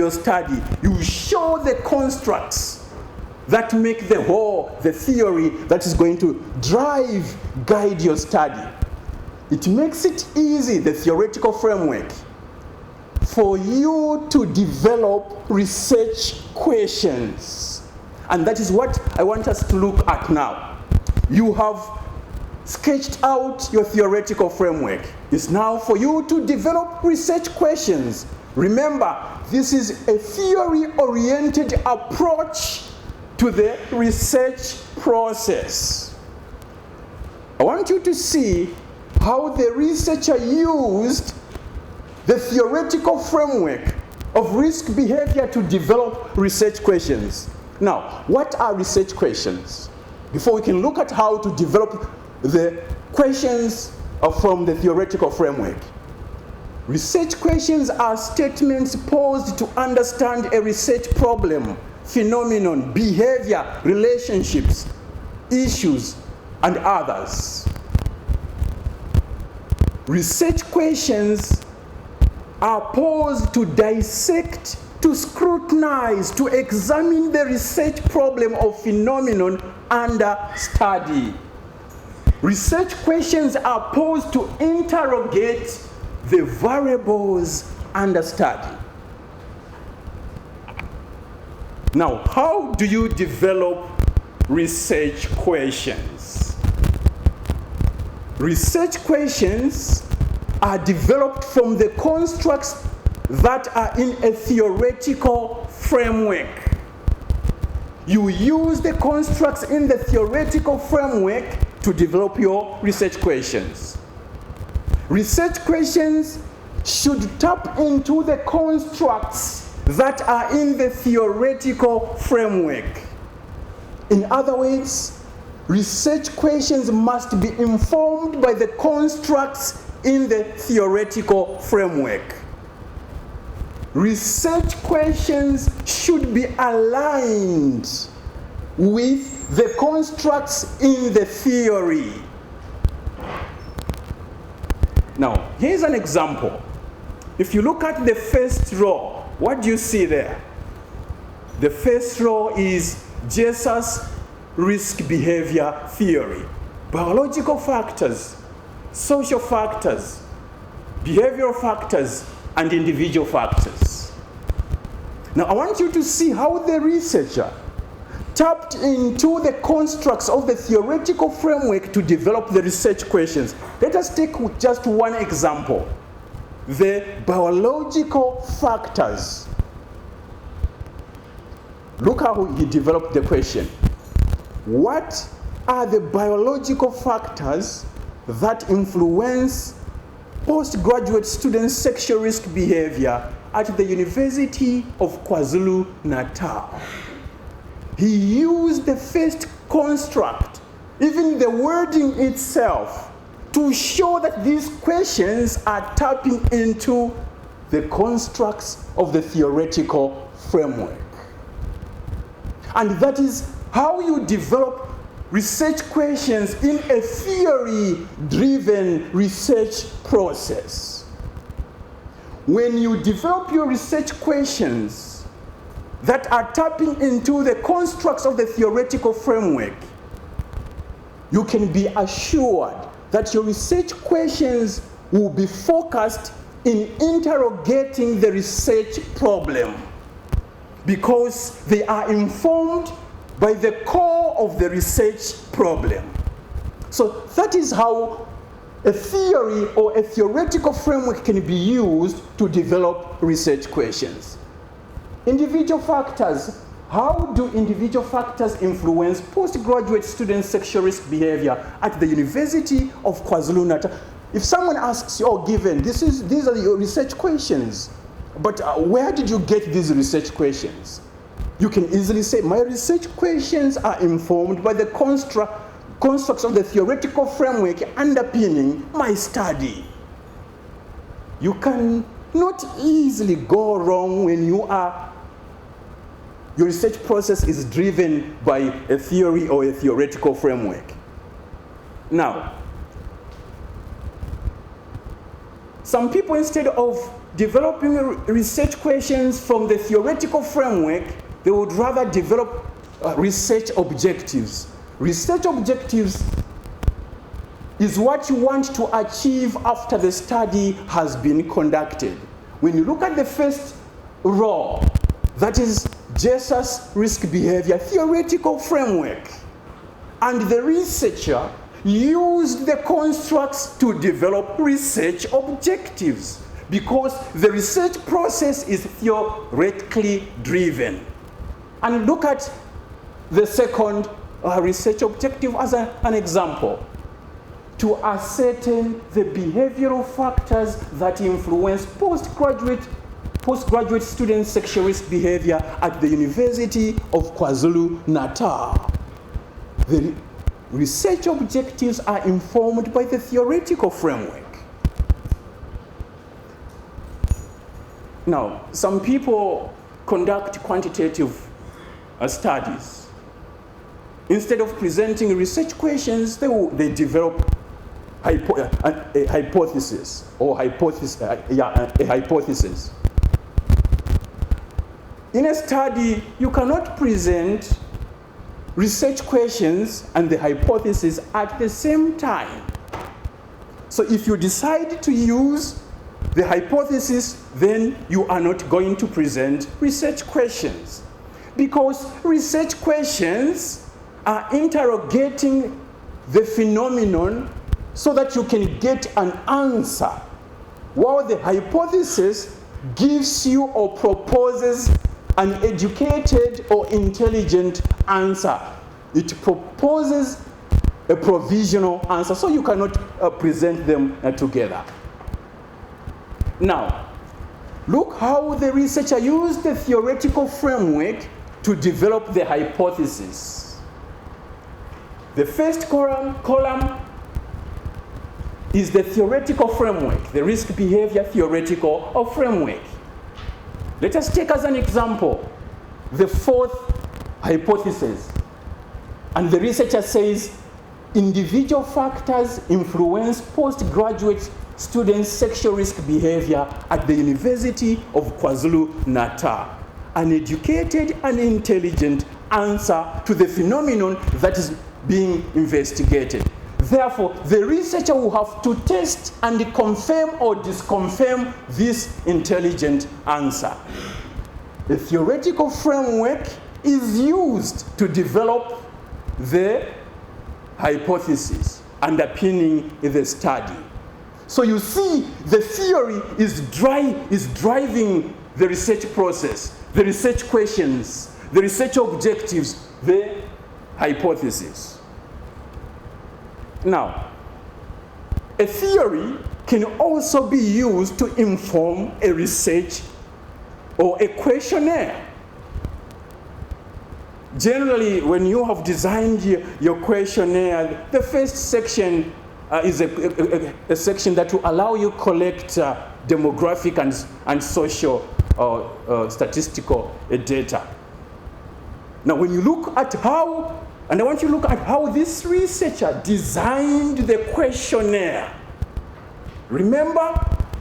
your study, you show the constructs that make the theory that is going to guide your study. It makes it easy, the theoretical framework, for you to develop research questions. And that is what I want us to look at now. You have sketched out your theoretical framework. It's now for you to develop research questions. Remember, this is a theory-oriented approach to the research process. I want you to see how the researcher used the theoretical framework of risk behavior to develop research questions. Now, what are research questions? Before we can look at how to develop the questions from the theoretical framework. Research questions are statements posed to understand a research problem, phenomenon, behavior, relationships, issues, and others. Research questions are posed to dissect, to scrutinize, to examine the research problem or phenomenon under study. Research questions are posed to interrogate the variables under study. Now, how do you develop research questions? Research questions are developed from the constructs that are in a theoretical framework. You use the constructs in the theoretical framework to develop your research questions. Research questions should tap into the constructs that are in the theoretical framework. In other words, research questions must be informed by the constructs in the theoretical framework. Research questions should be aligned with the constructs in the theory. Now, here's an example. If you look at the first row, what do you see there? The first row is Jesus' risk behavior theory. Biological factors, social factors, behavioral factors, and individual factors. Now, I want you to see how the researcher tapped into the constructs of the theoretical framework to develop the research questions. Let us take just one example. The biological factors. Look how he developed the question. What are the biological factors that influence postgraduate students' sexual risk behavior at the University of KwaZulu-Natal? He used the first construct, even the wording itself, to show that these questions are tapping into the constructs of the theoretical framework. And that is how you develop research questions in a theory-driven research process. When you develop your research questions that are tapping into the constructs of the theoretical framework, you can be assured that your research questions will be focused in interrogating the research problem, because they are informed by the core of the research problem. So that is how a theory or a theoretical framework can be used to develop research questions. Individual factors. How do individual factors influence postgraduate students' sexual risk behavior at the University of KwaZulu-Natal? If someone asks you, oh, given, these are your research questions, but where did you get these research questions? You can easily say, my research questions are informed by the constructs of the theoretical framework underpinning my study. You can not easily go wrong when your research process is driven by a theory or a theoretical framework. Now, some people, instead of developing research questions from the theoretical framework, they would rather develop research objectives. Research objectives is what you want to achieve after the study has been conducted. When you look at the first row, that is Jesus risk behavior theoretical framework, and the researcher used the constructs to develop research objectives, because the research process is theoretically driven. And look at the second research objective as an example: to ascertain the behavioral factors that influence postgraduate students' sexual risk behavior at the University of KwaZulu-Natal. The research objectives are informed by the theoretical framework. Now, some people conduct quantitative studies. Instead of presenting research questions, they develop a hypothesis. In a study, you cannot present research questions and the hypothesis at the same time. So if you decide to use the hypothesis, then you are not going to present research questions, because research questions are interrogating the phenomenon so that you can get an answer, while the hypothesis gives you or proposes an educated or intelligent answer. It proposes a provisional answer, so you cannot present them together. Now, look how the researcher used the theoretical framework to develop the hypothesis. The first column is the theoretical framework, the risk behavior theoretical framework. Let us take as an example the fourth hypothesis. And the researcher says individual factors influence postgraduate students' sexual risk behavior at the University of KwaZulu-Natal. An educated and intelligent answer to the phenomenon that is being investigated. Therefore, the researcher will have to test and confirm or disconfirm this intelligent answer. The theoretical framework is used to develop the hypothesis underpinning the study. So you see, the theory is driving the research process, the research questions, the research objectives, the hypothesis. Now, a theory can also be used to inform a research or a questionnaire. Generally, when you have designed your questionnaire, the first section is a section that will allow you to collect demographic and social statistical data. Now, when you look at how, and I want you to look at how this researcher designed the questionnaire. Remember,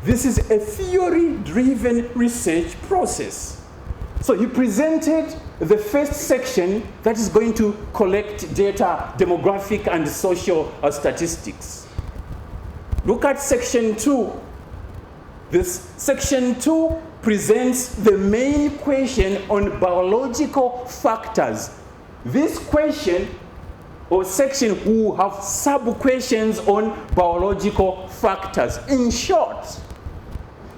this is a theory-driven research process. So he presented the first section that is going to collect data, demographic and social statistics. Look at section 2. This section 2 presents the main question on biological factors. This question or section will have sub-questions on biological factors. In short,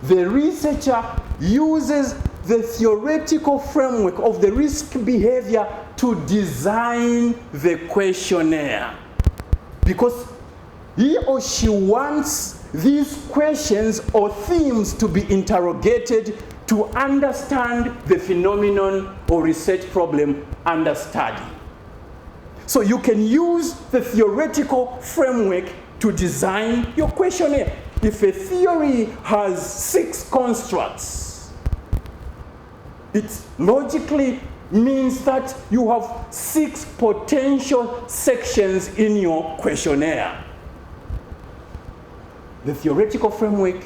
the researcher uses the theoretical framework of the risk behavior to design the questionnaire, because he or she wants these questions or themes to be interrogated to understand the phenomenon or research problem under study. So you can use the theoretical framework to design your questionnaire. If a theory has 6 constructs, it logically means that you have 6 potential sections in your questionnaire. The theoretical framework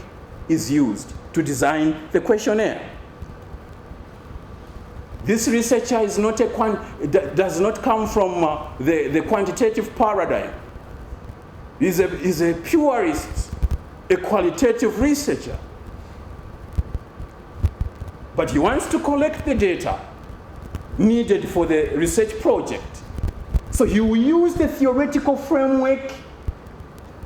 is used to design the questionnaire. This researcher is not does not come from the quantitative paradigm. He's a purist, a qualitative researcher. But he wants to collect the data needed for the research project. So he will use the theoretical framework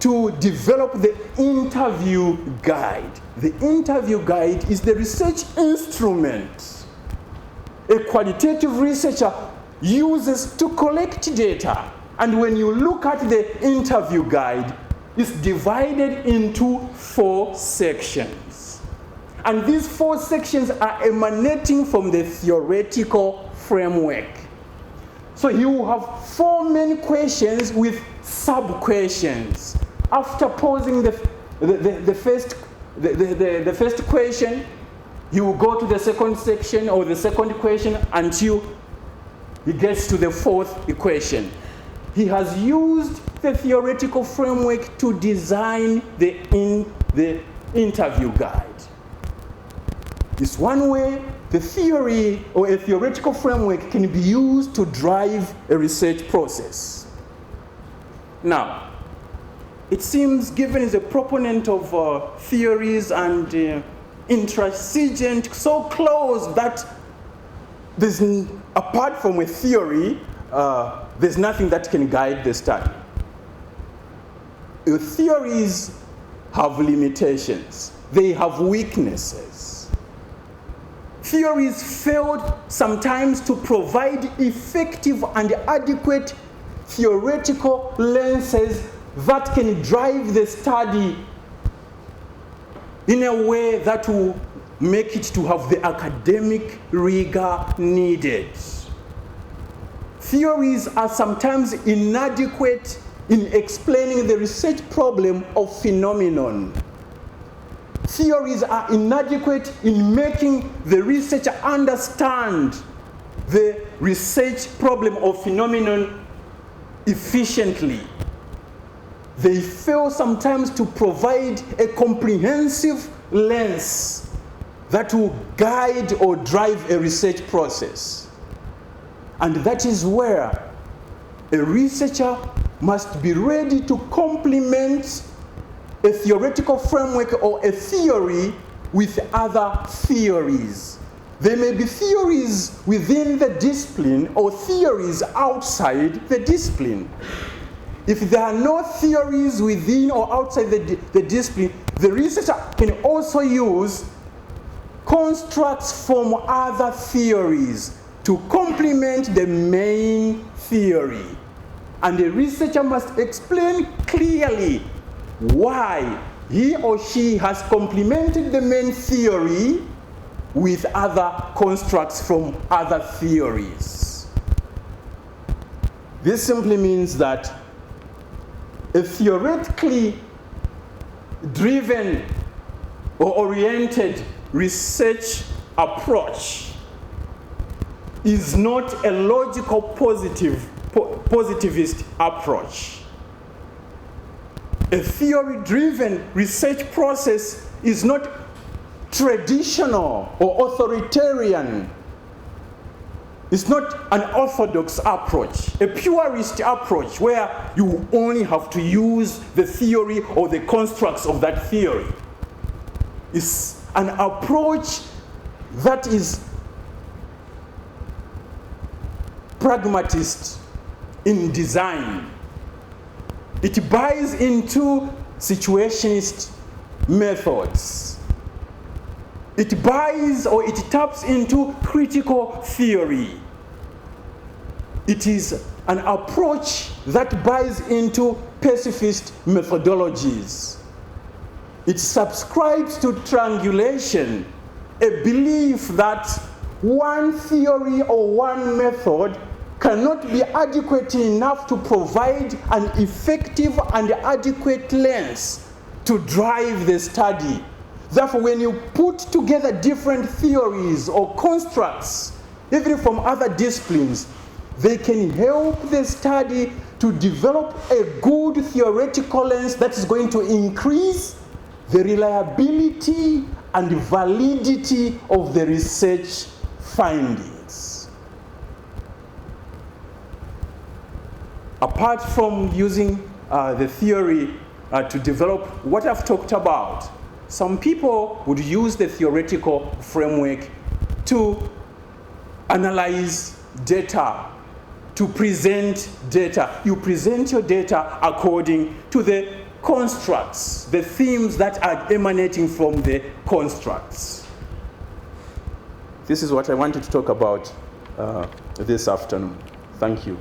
to develop the interview guide. The interview guide is the research instrument a qualitative researcher uses to collect data. And when you look at the interview guide, it's divided into 4 sections. And these 4 sections are emanating from the theoretical framework. So you will have 4 main questions with sub-questions. After posing the first question, he will go to the second section or the second question until he gets to the 4th equation. He has used the theoretical framework to design the interview guide. It's one way the theory or a theoretical framework can be used to drive a research process. Now, it seems, given is a proponent of theories and intransigent, so close that there's, apart from a theory, there's nothing that can guide the study. Theories have limitations. They have weaknesses. Theories failed sometimes to provide effective and adequate theoretical lenses that can drive the study in a way that will make it to have the academic rigor needed. Theories are sometimes inadequate in explaining the research problem or phenomenon. Theories are inadequate in making the researcher understand the research problem or phenomenon efficiently. They fail sometimes to provide a comprehensive lens that will guide or drive a research process. And that is where a researcher must be ready to complement a theoretical framework or a theory with other theories. There may be theories within the discipline or theories outside the discipline. If there are no theories within or outside the discipline, the researcher can also use constructs from other theories to complement the main theory. And the researcher must explain clearly why he or she has complemented the main theory with other constructs from other theories. This simply means that a theoretically driven or oriented research approach is not a logical positivist approach. A theory-driven research process is not traditional or authoritarian. It's not an orthodox approach, a purist approach where you only have to use the theory or the constructs of that theory. It's an approach that is pragmatist in design. It buys into situationist methods. It buys or it taps into critical theory. It is an approach that buys into pacifist methodologies. It subscribes to triangulation, a belief that one theory or one method cannot be adequate enough to provide an effective and adequate lens to drive the study. Therefore, when you put together different theories or constructs, even from other disciplines, they can help the study to develop a good theoretical lens that is going to increase the reliability and validity of the research findings. Apart from using the theory to develop what I've talked about, some people would use the theoretical framework to analyze data, to present data. You present your data according to the constructs, the themes that are emanating from the constructs. This is what I wanted to talk about this afternoon. Thank you.